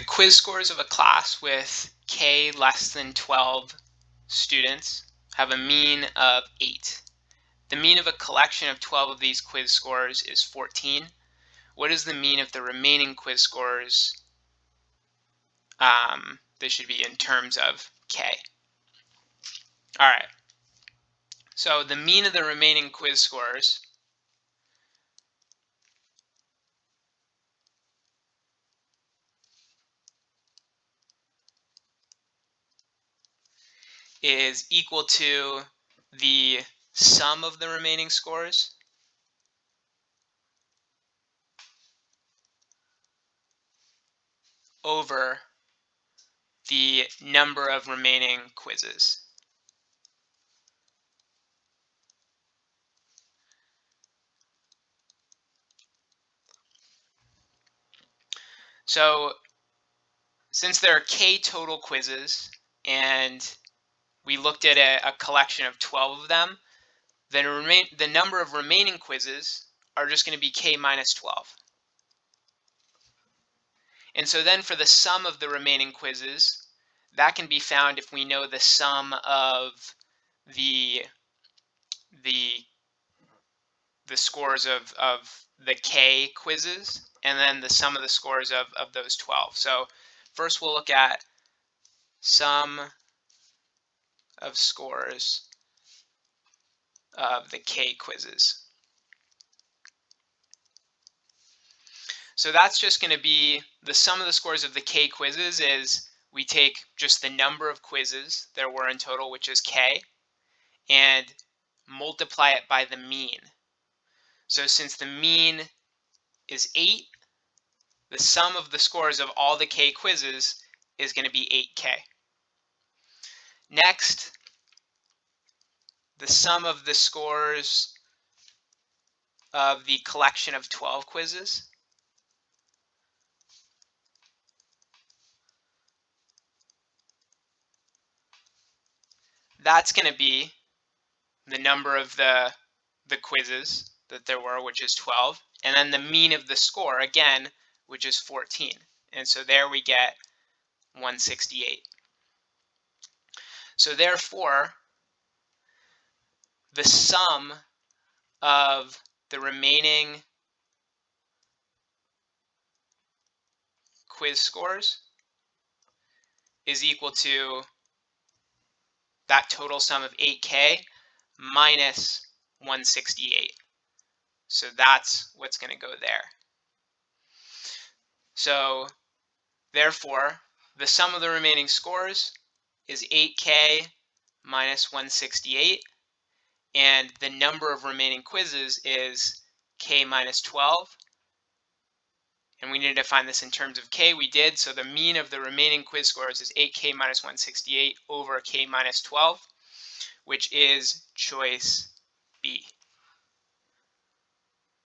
quiz scores of a class with k less than 12 students have a mean of 8. The mean of a collection of 12 of these quiz scores is 14. What is the mean of the remaining quiz scores? This should be in terms of k. All right. So the mean of the remaining quiz scores is equal to the sum of the remaining scores over the number of remaining quizzes. So since there are k total quizzes and we looked at a collection of 12 of them, then the number of remaining quizzes are just going to be k minus 12. And so then for the sum of the remaining quizzes, that can be found if we know the sum of the scores of the k quizzes and then the sum of the scores of those 12. So first we'll look at sum of scores of the k quizzes. So that's just going to be the sum of the scores of the k quizzes is we take just the number of quizzes there were in total, which is k, and multiply it by the mean. So since the mean is 8, the sum of the scores of all the k quizzes is going to be 8k. Next, the sum of the scores of the collection of 12 quizzes. That's going to be the number of the quizzes that there were, which is 12, and then the mean of the score, again, which is 14. And so there we get 168. So therefore, the sum of the remaining quiz scores is equal to that total sum of 8k minus 168. So that's what's going to go there. So therefore, the sum of the remaining scores is 8k minus 168, and the number of remaining quizzes is k minus 12. And we needed to find this in terms of k. We did. So the mean of the remaining quiz scores is 8k minus 168 over k minus 12, which is choice B.